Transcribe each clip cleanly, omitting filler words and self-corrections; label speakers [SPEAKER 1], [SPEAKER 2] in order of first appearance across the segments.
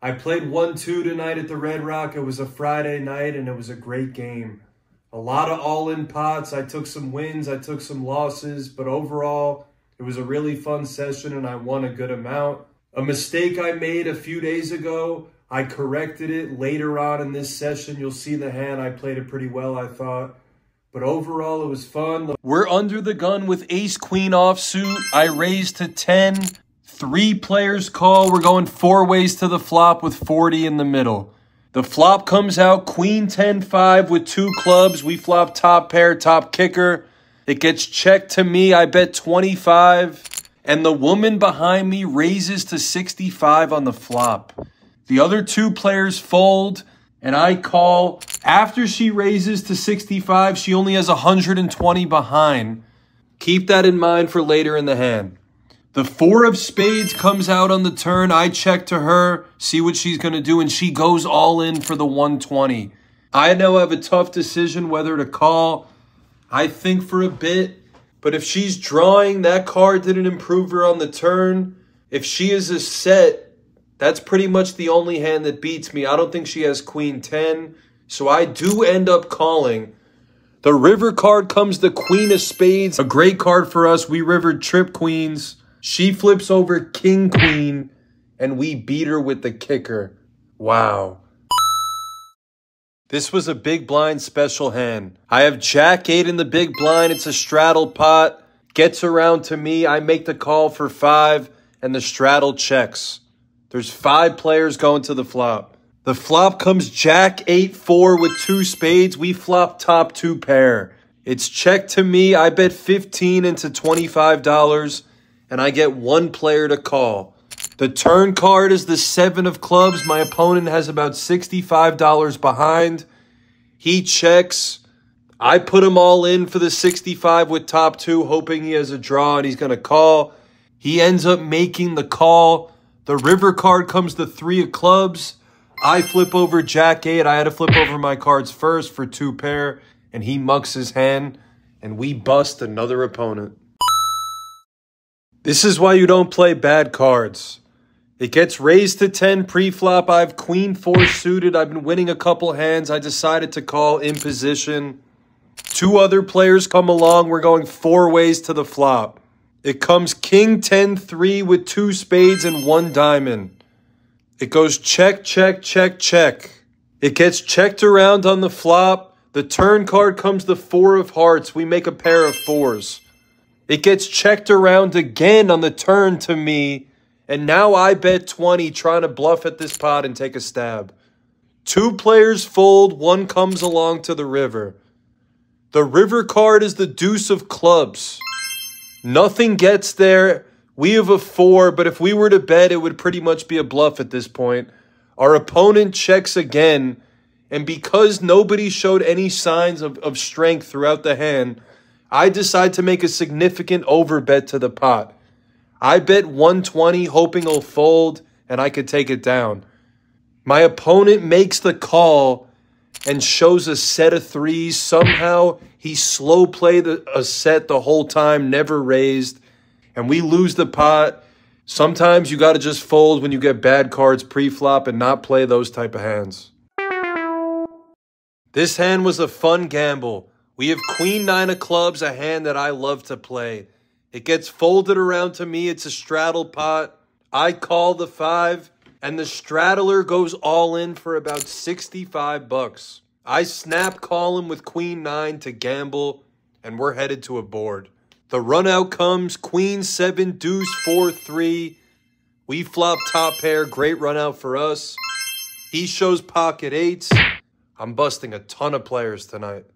[SPEAKER 1] I played 1-2 tonight at the Red Rock. It was a Friday night, and it was a great game. A lot of all-in pots. I took some wins, I took some losses, but overall, it was a really fun session, and I won a good amount. A mistake I made a few days ago, I corrected it later on in this session. You'll see the hand. I played it pretty well, I thought. But overall, it was fun. We're under the gun with ace-queen offsuit. I raised to 10. 3 players call. We're going 4 ways to the flop with 40 in the middle. The flop comes out queen 10-5 with 2 clubs. We flop top pair, top kicker. It gets checked to me. I bet 25. And the woman behind me raises to 65 on the flop. The other 2 players fold, and I call. After she raises to 65, she only has 120 behind. Keep that in mind for later in the hand. The 4 of spades comes out on the turn. I check to her, see what she's going to do, and she goes all in for the 120. I now have a tough decision whether to call. I think for a bit, but if she's drawing, that card didn't improve her on the turn. If she is a set, that's pretty much the only hand that beats me. I don't think she has queen 10, so I do end up calling. The river card comes the queen of spades, a great card for us. We rivered trip queens. She flips over king queen, and we beat her with the kicker. Wow. This was a big blind special hand. I have jack 8 in the big blind. It's a straddle pot. Gets around to me. I make the call for 5, and the straddle checks. There's 5 players going to the flop. The flop comes jack 8-4 with 2 spades. We flop top 2 pair. It's checked to me. I bet 15 into $25. And I get 1 player to call. The turn card is the 7 of clubs. My opponent has about $65 behind. He checks. I put him all in for the 65 with top 2, hoping he has a draw and he's going to call. He ends up making the call. The river card comes the 3 of clubs. I flip over jack 8. I had to flip over my cards first for 2 pair, and he mucks his hand, and we bust another opponent. This is why you don't play bad cards. It gets raised to 10 pre-flop. I have queen 4 suited. I've been winning a couple hands. I decided to call in position. 2 other players come along. We're going 4 ways to the flop. It comes king 10-3 with 2 spades and 1 diamond. It goes check, check, check, check. It gets checked around on the flop. The turn card comes the 4 of hearts. We make a pair of 4s. It gets checked around again on the turn to me, and now I bet 20 trying to bluff at this pot and take a stab. 2 players fold, 1 comes along to the river. The river card is the deuce of clubs. Nothing gets there. We have a 4, but if we were to bet, it would pretty much be a bluff at this point. Our opponent checks again, and because nobody showed any signs of strength throughout the hand, I decide to make a significant overbet to the pot. I bet 120, hoping he'll fold, and I could take it down. My opponent makes the call and shows a set of 3s. Somehow, he slow played a set the whole time, never raised, and we lose the pot. Sometimes you got to just fold when you get bad cards pre-flop and not play those type of hands. This hand was a fun gamble. We have queen 9 of clubs, a hand that I love to play. It gets folded around to me. It's a straddle pot. I call the 5, and the straddler goes all in for about 65 bucks. I snap call him with queen 9 to gamble, and we're headed to a board. The run out comes queen 7, deuce 4, 3. We flop top pair. Great run out for us. He shows pocket 8s. I'm busting a ton of players tonight.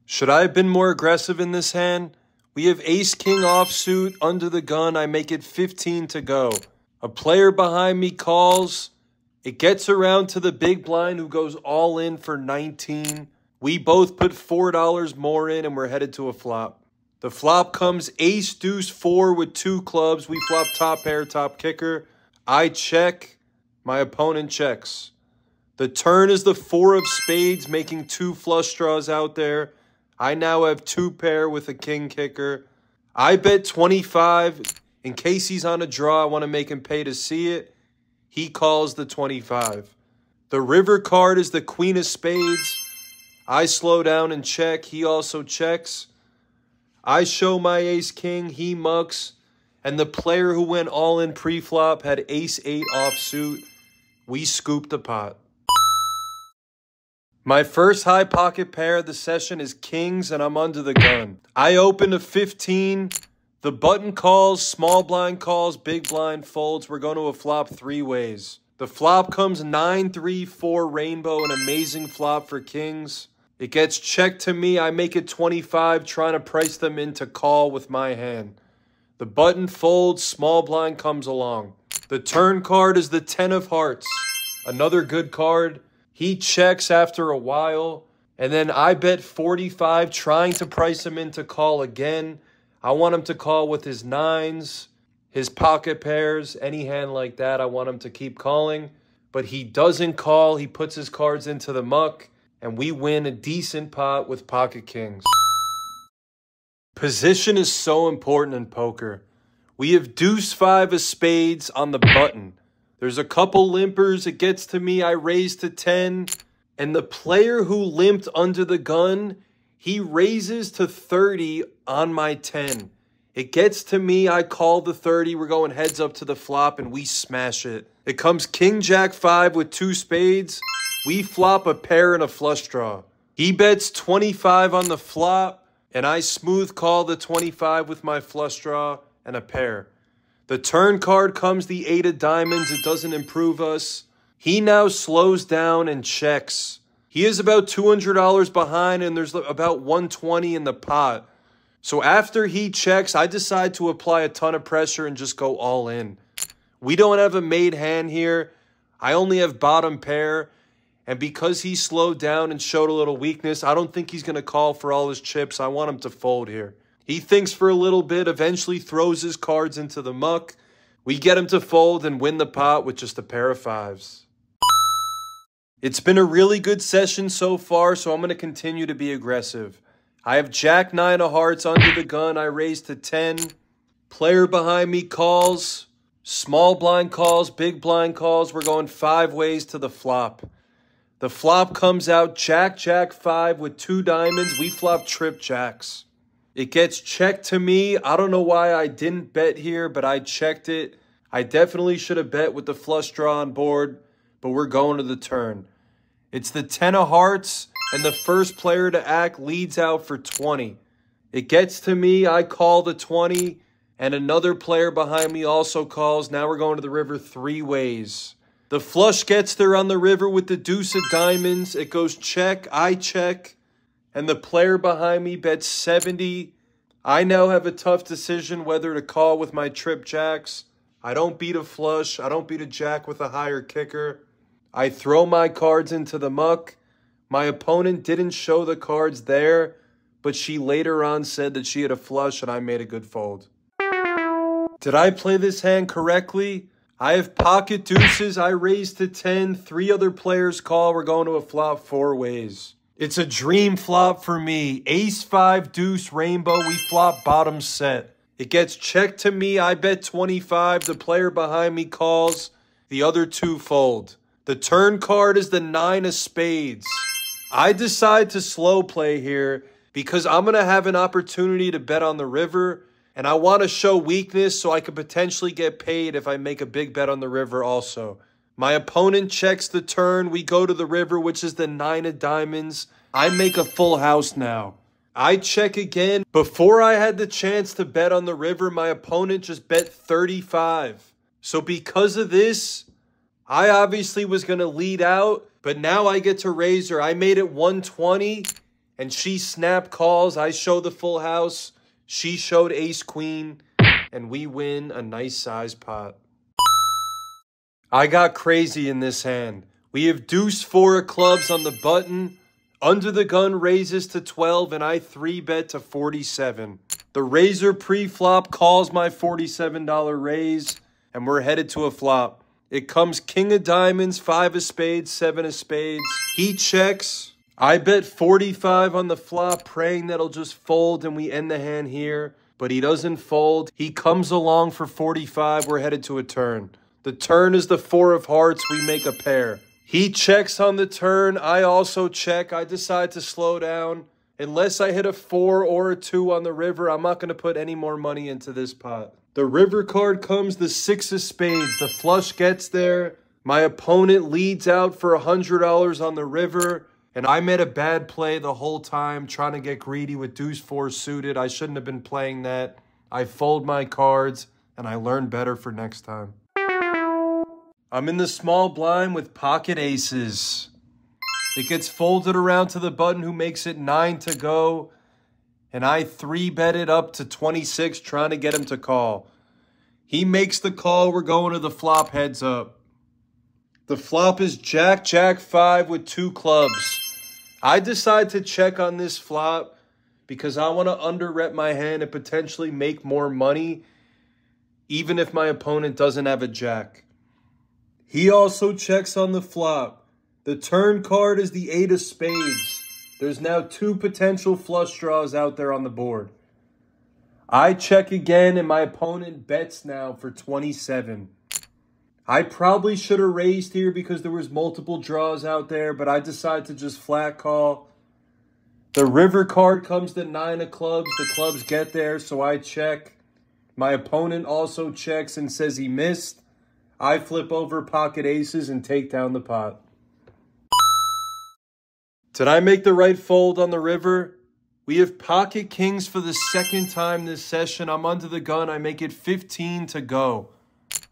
[SPEAKER 1] Should I have been more aggressive in this hand? We have ace-king offsuit under the gun. I make it 15 to go. A player behind me calls. It gets around to the big blind who goes all in for 19. We both put $4 more in and we're headed to a flop. The flop comes ace, deuce, 4 with 2 clubs. We flop top pair, top kicker. I check. My opponent checks. The turn is the 4 of spades, making 2 flush draws out there. I now have 2 pair with a king kicker. I bet 25. In case he's on a draw, I want to make him pay to see it. he calls the 25. The river card is the queen of spades. I slow down and check, he also checks. I show my ace king, he mucks. And the player who went all in pre-flop had ace 8 offsuit. We scooped the pot. My first high pocket pair of the session is kings, and I'm under the gun. I open a 15. The button calls, small blind calls, big blind folds. We're going to a flop 3 ways. The flop comes 9-3-4 rainbow, an amazing flop for kings. It gets checked to me. I make it 25, trying to price them into call with my hand. The button folds, small blind comes along. The turn card is the 10 of hearts. Another good card. He checks after a while. And then I bet 45, trying to price him into call again. I want him to call with his 9s, his pocket pairs, any hand like that. I want him to keep calling. But he doesn't call. He puts his cards into the muck. And we win a decent pot with pocket kings. Position is so important in poker. We have deuce 5 of spades on the button. There's a couple limpers. It gets to me. I raise to 10. And the player who limped under the gun, he raises to 30 on my 10. It gets to me. I call the 30. We're going heads up to the flop, and we smash it. It comes king jack 5 with 2 spades. We flop a pair and a flush draw. He bets 25 on the flop. And I smooth call the 25 with my flush draw and a pair. The turn card comes the 8 of diamonds. It doesn't improve us. He now slows down and checks. He is about $200 behind, and there's about 120 in the pot. So after he checks, I decide to apply a ton of pressure and just go all in. We don't have a made hand here. I only have bottom pair. And because he slowed down and showed a little weakness, I don't think he's going to call for all his chips. I want him to fold here. He thinks for a little bit, eventually throws his cards into the muck. We get him to fold and win the pot with just a pair of 5s. It's been a really good session so far, so I'm going to continue to be aggressive. I have jack 9 of hearts under the gun. I raise to 10. Player behind me calls. Small blind calls, big blind calls. We're going 5 ways to the flop. The flop comes out jack, jack 5 with 2 diamonds. We flop trip jacks. It gets checked to me. I don't know why I didn't bet here, but I checked it. I definitely should have bet with the flush draw on board, but we're going to the turn. It's the 10 of hearts, and the first player to act leads out for 20. It gets to me. I call the 20, and another player behind me also calls. Now we're going to the river 3 ways. The flush gets there on the river with the deuce of diamonds. It goes check, I check, and the player behind me bets 70. I now have a tough decision whether to call with my trip jacks. I don't beat a flush. I don't beat a jack with a higher kicker. I throw my cards into the muck. My opponent didn't show the cards there, but she later on said that she had a flush and I made a good fold. Did I play this hand correctly? I have pocket deuces. I raise to 10. 3 other players call. We're going to a flop 4 ways. It's a dream flop for me. Ace 5 deuce rainbow. We flop bottom set. It gets checked to me. I bet 25. The player behind me calls. The other 2 fold. The turn card is the 9 of spades. I decide to slow play here because I'm going to have an opportunity to bet on the river. And I want to show weakness so I could potentially get paid if I make a big bet on the river also. My opponent checks the turn. We go to the river, which is the 9 of diamonds. I make a full house now. I check again. Before I had the chance to bet on the river, my opponent just bet 35. So because of this, I obviously was going to lead out, but now I get to raise her. I made it 120, and she snap calls. I show the full house. She showed ace queen, and we win a nice size pot. I got crazy in this hand. We have deuce 4 of clubs on the button. Under the gun raises to 12, and I 3-bet to 47. The raiser pre-flop calls my $47 raise, and we're headed to a flop. It comes king of diamonds, 5 of spades, 7 of spades. He checks. I bet 45 on the flop, praying that he'll just fold and we end the hand here. But he doesn't fold. He comes along for 45. We're headed to a turn. The turn is the 4 of hearts. We make a pair. He checks on the turn. I also check. I decide to slow down. Unless I hit a 4 or a 2 on the river, I'm not going to put any more money into this pot. The river card comes the 6 of spades. The flush gets there. My opponent leads out for $100 on the river. And I made a bad play the whole time, trying to get greedy with deuce 4 suited. I shouldn't have been playing that. I fold my cards, and I learn better for next time. I'm in the small blind with pocket aces. It gets folded around to the button who makes it 9 to go. And I 3-bet it up to 26, trying to get him to call. He makes the call. We're going to the flop heads up. The flop is Jack, Jack 5 with 2 clubs. I decide to check on this flop because I want to under-rep my hand and potentially make more money, even if my opponent doesn't have a jack. He also checks on the flop. The turn card is the 8 of spades. There's now 2 potential flush draws out there on the board. I check again, and my opponent bets now for 27. I probably should have raised here because there was multiple draws out there, but I decided to just flat call. The river card comes the 9 of clubs. The clubs get there, so I check. My opponent also checks and says he missed. I flip over pocket aces and take down the pot. Did I make the right fold on the river? We have pocket kings for the second time this session. I'm under the gun. I make it 15 to go.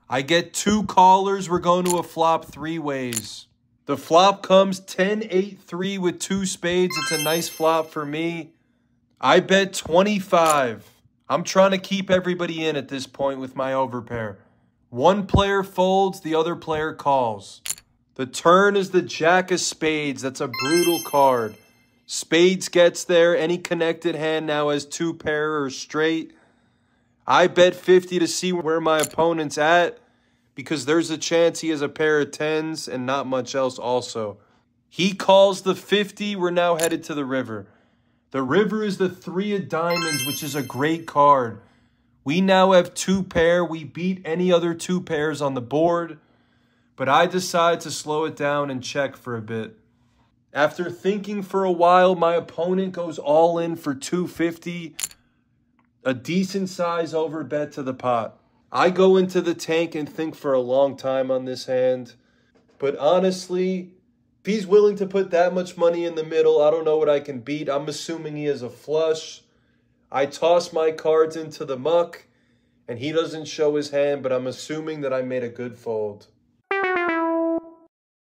[SPEAKER 1] I get 2 callers. We're going to a flop 3 ways. The flop comes 10-8-3 with 2 spades. It's a nice flop for me. I bet 25. I'm trying to keep everybody in at this point with my overpair. One player folds, the other player calls. The turn is the Jack of spades. That's a brutal card. Spades gets there. Any connected hand now has 2 pair or straight. I bet 50 to see where my opponent's at because there's a chance he has a pair of 10s and not much else also. He calls the 50. We're now headed to the river. The river is the 3 of diamonds, which is a great card. We now have 2 pair. We beat any other 2 pairs on the board. But I decide to slow it down and check for a bit. After thinking for a while, my opponent goes all in for 250. A decent size overbet to the pot. I go into the tank and think for a long time on this hand. But honestly, if he's willing to put that much money in the middle, I don't know what I can beat. I'm assuming he has a flush. I toss my cards into the muck, and he doesn't show his hand, but I'm assuming that I made a good fold.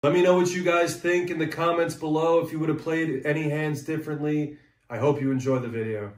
[SPEAKER 1] Let me know what you guys think in the comments below if you would have played any hands differently. I hope you enjoyed the video.